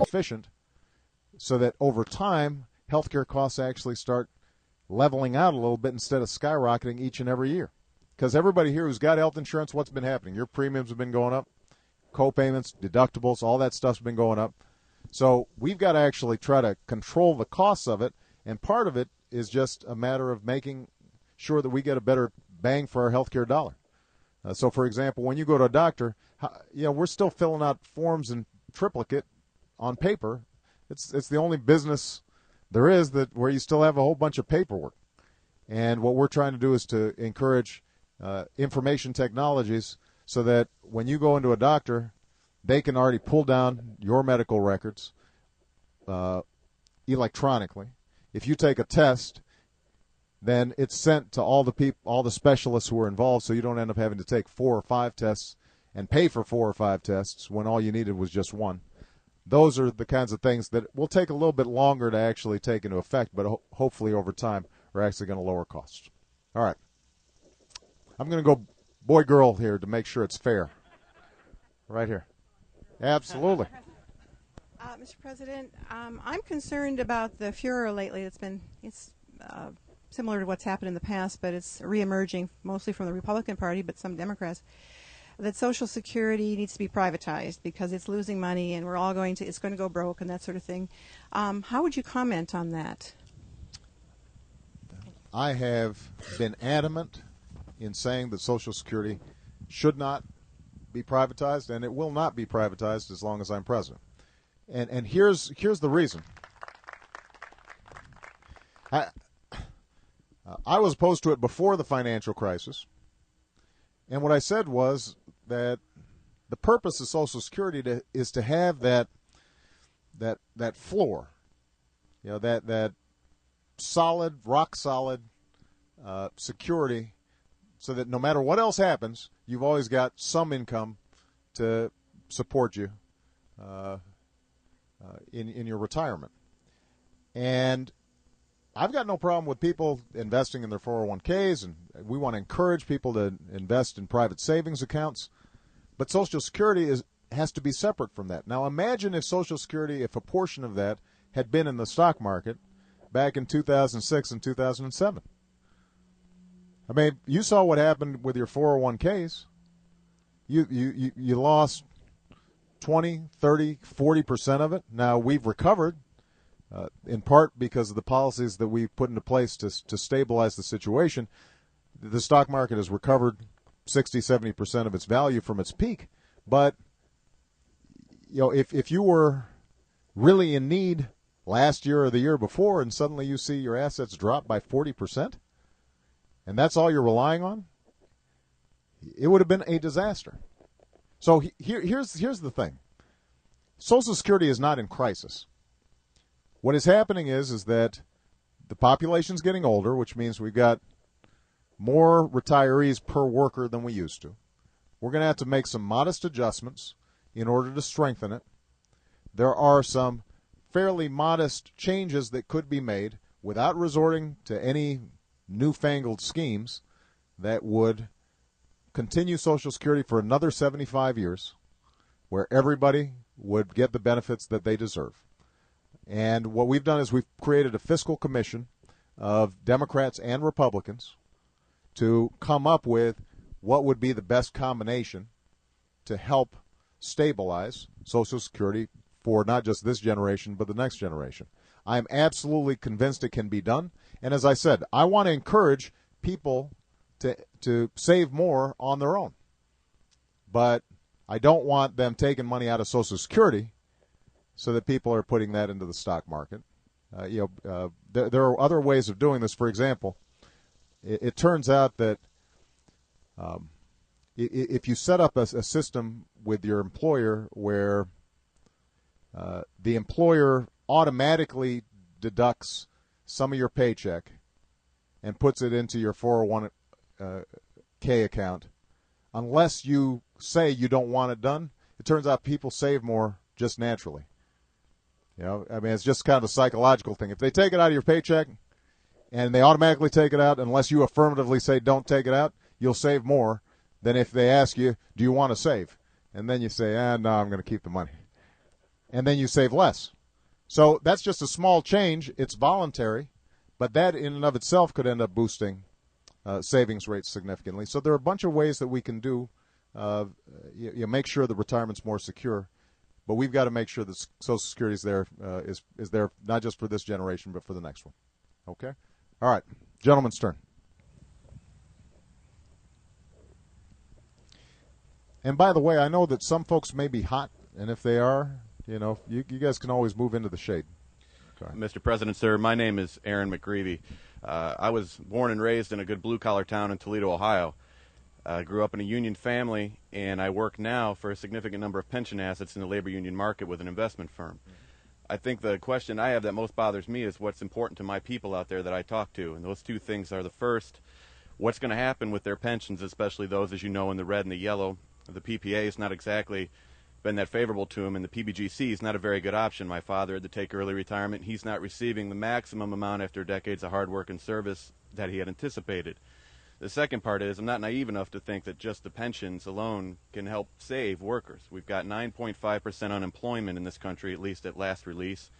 efficient so that over time, healthcare costs actually start leveling out a little bit instead of skyrocketing each and every year. Because everybody here who's got health insurance, what's been happening? Your premiums have been going up, co-payments, deductibles, all that stuff's been going up. So we've got to actually try to control the costs of it, and part of it is just a matter of making sure that we get a better bang for our healthcare dollar. So, for example, when you go to a doctor, we're still filling out forms in triplicate on paper. It's the only business there is that where you still have a whole bunch of paperwork. And what we're trying to do is to encourage information technologies so that when you go into a doctor, they can already pull down your medical records electronically. If you take a test, then it's sent to all the specialists who are involved, so you don't end up having to take 4 or 5 tests and pay for 4 or 5 tests when all you needed was just one. Those are the kinds of things that will take a little bit longer to actually take into effect, but hopefully over time are actually going to lower costs. All right. I'm going to go boy-girl here to make sure it's fair. Right here. Absolutely. Mr. President, I'm concerned about the furor lately. It's similar to what's happened in the past, but it's reemerging mostly from the Republican Party, but some Democrats, that Social Security needs to be privatized because it's losing money and it's going to go broke and that sort of thing. How would you comment on that? I have been adamant in saying that Social Security should not be privatized, and it will not be privatized as long as I'm president. And here's the reason. I was opposed to it before the financial crisis, and what I said was that the purpose of Social Security is to have that floor, that solid, rock solid security, so that no matter what else happens, you've always got some income to support you in your retirement. And I've got no problem with people investing in their 401ks, and we want to encourage people to invest in private savings accounts. But Social Security has to be separate from that. Now imagine if Social Security, if a portion of that had been in the stock market back in 2006 and 2007. I mean, you saw what happened with your 401ks. You lost 20, 30, 40% of it. Now we've recovered. In part because of the policies that we've put into place to stabilize the situation. The stock market has recovered 60, 70% of its value from its peak. But, if you were really in need last year or the year before and suddenly you see your assets drop by 40%, and that's all you're relying on, it would have been a disaster. So here's the thing. Social Security is not in crisis. What is happening is that the population's getting older, which means we've got more retirees per worker than we used to. We're going to have to make some modest adjustments in order to strengthen it. There are some fairly modest changes that could be made without resorting to any newfangled schemes that would continue Social Security for another 75 years, where everybody would get the benefits that they deserve. And what we've done is we've created a fiscal commission of Democrats and Republicans to come up with what would be the best combination to help stabilize Social Security for not just this generation, but the next generation. I'm absolutely convinced it can be done. And as I said, I want to encourage people to save more on their own. But I don't want them taking money out of Social Security so that people are putting that into the stock market. There are other ways of doing this. For example, it turns out that if you set up a system with your employer where the employer automatically deducts some of your paycheck and puts it into your 401k account, unless you say you don't want it done, it turns out people save more just naturally. It's just kind of a psychological thing. If they take it out of your paycheck and they automatically take it out, unless you affirmatively say don't take it out, you'll save more than if they ask you, do you want to save? And then you say, no, I'm going to keep the money. and then you save less. So that's just a small change. It's voluntary, but that in and of itself could end up boosting savings rates significantly. So there are a bunch of ways that we can do you make sure the retirement's more secure, but we've got to make sure that Social Security is there not just for this generation but for the next one. Okay? All right. Gentleman's turn. And by the way, I know that some folks may be hot, and if they are, you guys can always move into the shade. Mr. President, sir, my name is Aaron McGreevy. I was born and raised in a good blue-collar town in Toledo, Ohio. I grew up in a union family, and I work now for a significant number of pension assets in the labor union market with an investment firm. I think the question I have that most bothers me is what's important to my people out there that I talk to, and those two things are the first, what's going to happen with their pensions, especially those, as you know, in the red and the yellow. The PPA is not exactly been that favorable to him, and the PBGC is not a very good option. My father had to take early retirement. He's not receiving the maximum amount after decades of hard work and service that he had anticipated. The second part is I'm not naive enough to think that just the pensions alone can help save workers. We've got 9.5% unemployment in this country, at least at last release.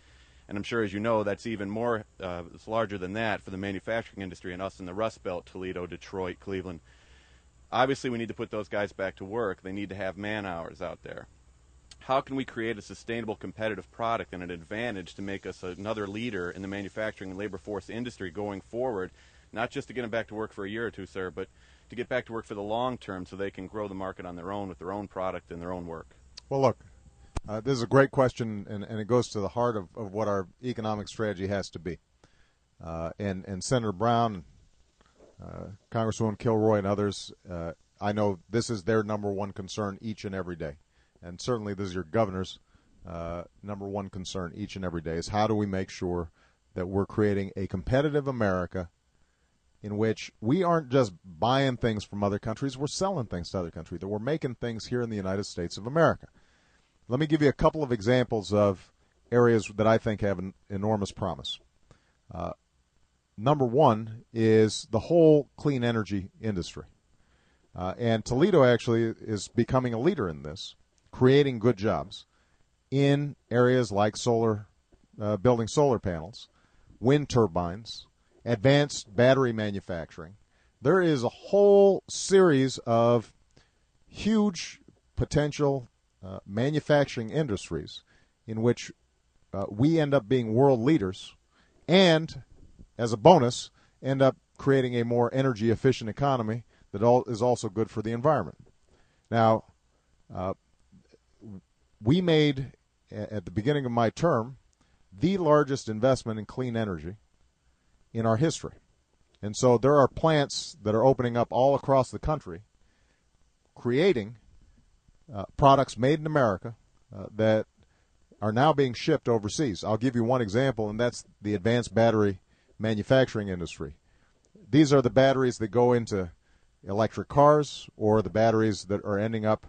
And I'm sure, as you know, that's even more, it's larger than that for the manufacturing industry and us in the Rust Belt, Toledo, Detroit, Cleveland. Obviously, we need to put those guys back to work. They need to have man hours out there. How can we create a sustainable competitive product and an advantage to make us another leader in the manufacturing and labor force industry going forward, not just to get them back to work for a year or two, sir, but to get back to work for the long term so they can grow the market on their own with their own product and their own work? Well, look, this is a great question, and it goes to the heart of what our economic strategy has to be. And Senator Brown, Congresswoman Kilroy, and others, I know this is their number one concern each and every day. And certainly this is your governor's number one concern each and every day, is how do we make sure that we're creating a competitive America in which we aren't just buying things from other countries, we're selling things to other countries, that we're making things here in the United States of America. Let me give you a couple of examples of areas that I think have an enormous promise. Number one is the whole clean energy industry. And Toledo actually is becoming a leader in this, creating good jobs in areas like solar, building solar panels, wind turbines, advanced battery manufacturing. There is a whole series of huge potential manufacturing industries in which we end up being world leaders and, as a bonus, end up creating a more energy efficient economy that is also good for the environment. Now, we made, at the beginning of my term, the largest investment in clean energy in our history. And so there are plants that are opening up all across the country, creating products made in America that are now being shipped overseas. I'll give you one example, and that's the advanced battery manufacturing industry. These are the batteries that go into electric cars, or the batteries that are ending up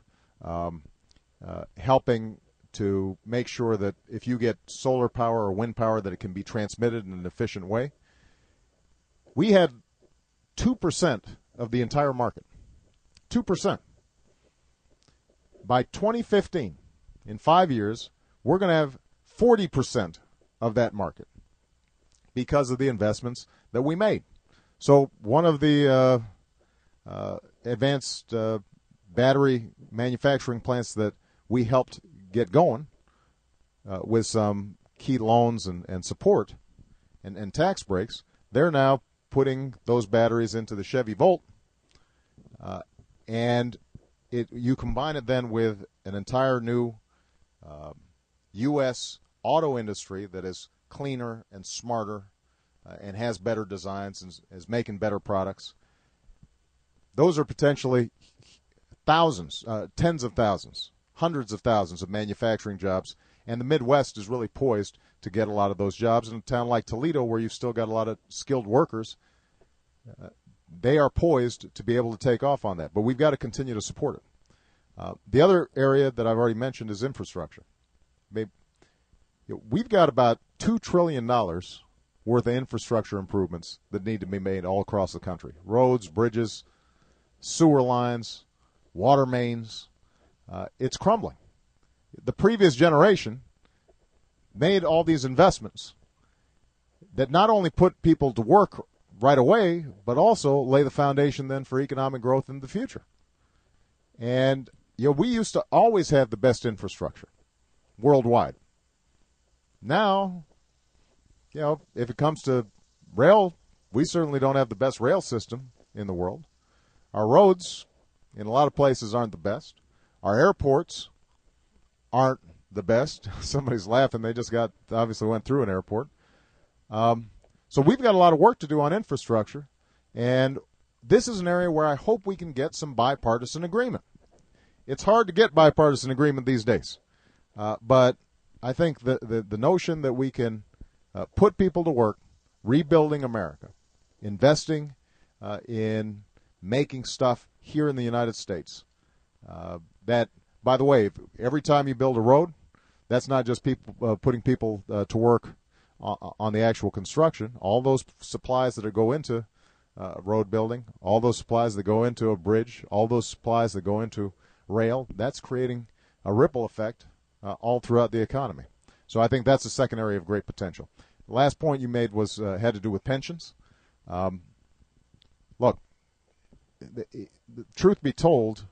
helping to make sure that if you get solar power or wind power, that it can be transmitted in an efficient way. We had 2% of the entire market. 2%. By 2015, in 5 years, we're going to have 40% of that market because of the investments that we made. So one of the advanced battery manufacturing plants that we helped get going with some key loans and support and tax breaks, they're now putting those batteries into the Chevy Volt, and you combine it then with an entire new U.S. auto industry that is cleaner and smarter and has better designs and is making better products. Those are potentially thousands, tens of thousands, hundreds of thousands of manufacturing jobs, and the Midwest is really poised to get a lot of those jobs. In a town like Toledo, where you've still got a lot of skilled workers, they are poised to be able to take off on that. But we've got to continue to support it. The other area that I've already mentioned is infrastructure. We've got about $2 trillion worth of infrastructure improvements that need to be made all across the country. Roads, bridges, sewer lines, water mains. It's crumbling. The previous generation made all these investments that not only put people to work right away, but also lay the foundation then for economic growth in the future. And we used to always have the best infrastructure worldwide. Now, if it comes to rail, we certainly don't have the best rail system in the world. Our roads, in a lot of places, aren't the best. Our airports aren't the best. Somebody's laughing. They just obviously went through an airport. So we've got a lot of work to do on infrastructure, and this is an area where I hope we can get some bipartisan agreement. It's hard to get bipartisan agreement these days, but I think the notion that we can put people to work, rebuilding America, investing in making stuff here in the United States, that, by the way, every time you build a road, that's not just people putting people to work on the actual construction. All those supplies that go into road building, all those supplies that go into a bridge, all those supplies that go into rail, that's creating a ripple effect all throughout the economy. So I think that's a second area of great potential. The last point you made was had to do with pensions. Look, the truth be told,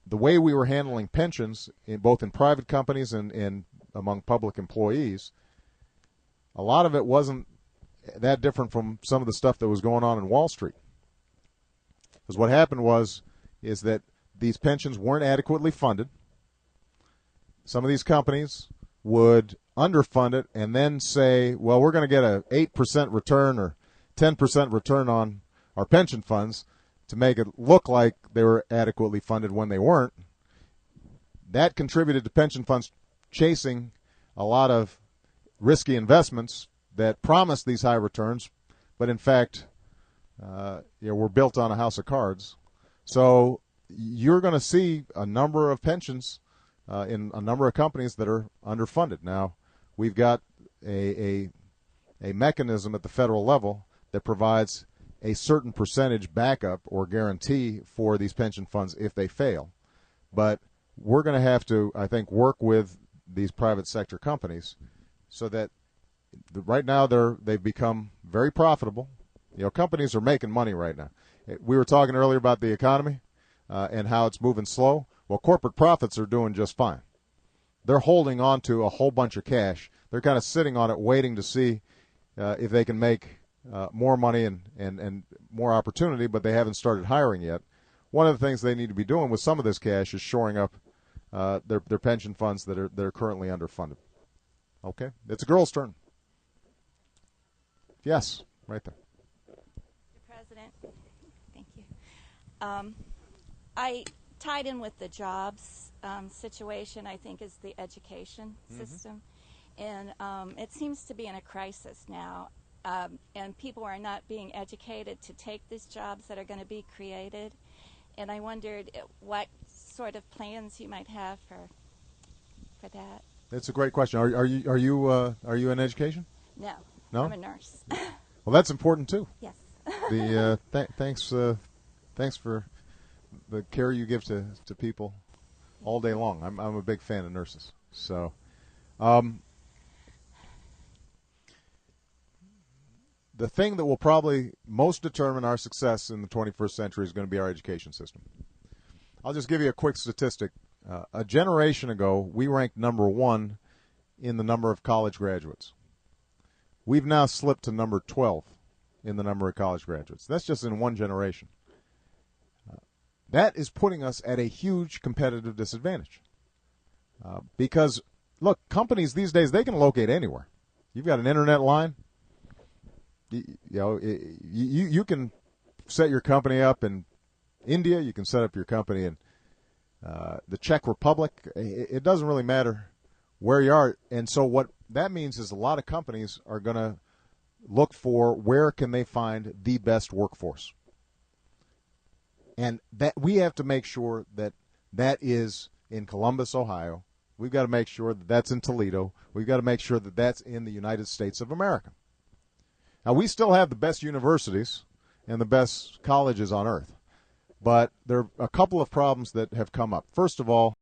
the way we were handling pensions, both in private companies and among public employees, a lot of it wasn't that different from some of the stuff that was going on in Wall Street. Because what happened is that these pensions weren't adequately funded. Some of these companies would underfund it and then say, well, we're going to get a 8% return or 10% return on our pension funds to make it look like they were adequately funded when they weren't. That contributed to pension funds chasing a lot of risky investments that promised these high returns, but in fact, were built on a house of cards. So you're going to see a number of pensions in a number of companies that are underfunded. Now, we've got a mechanism at the federal level that provides a certain percentage backup or guarantee for these pension funds if they fail. But we're going to have to, I think, work with these private sector companies so that right now they've become very profitable. Companies are making money right now. We were talking earlier about the economy and how it's moving slow. Well, corporate profits are doing just fine. They're holding on to a whole bunch of cash. They're kind of sitting on it, waiting to see if they can make more money and more opportunity, but they haven't started hiring yet. One of the things they need to be doing with some of this cash is shoring up their pension funds that are currently underfunded. Okay, it's a girl's turn. Yes, right there. Mr. President, thank you. I tied in with the jobs situation, I think, is the education system. And it seems to be in a crisis now. And people are not being educated to take these jobs that are going to be created. And I wondered what sort of plans you might have for that. That's a great question. Are you in education? No. No? I'm a nurse. Well, that's important too. Yes. Thanks for the care you give to people all day long. I'm a big fan of nurses. So, the thing that will probably most determine our success in the 21st century is going to be our education system. I'll just give you a quick statistic. A generation ago, we ranked number 1 in the number of college graduates. We've now slipped to number 12 in the number of college graduates. That's just in one generation. That is putting us at a huge competitive disadvantage. Because, look, companies these days, they can locate anywhere. You've got an internet line. You can set your company up in India. You can set up your company in the Czech Republic. It doesn't really matter where you are. And so what that means is a lot of companies are going to look for where can they find the best workforce. And that we have to make sure that that is in Columbus, Ohio. We've got to make sure that that's in Toledo. We've got to make sure that that's in the United States of America. Now, we still have the best universities and the best colleges on earth, but there are a couple of problems that have come up. First of all,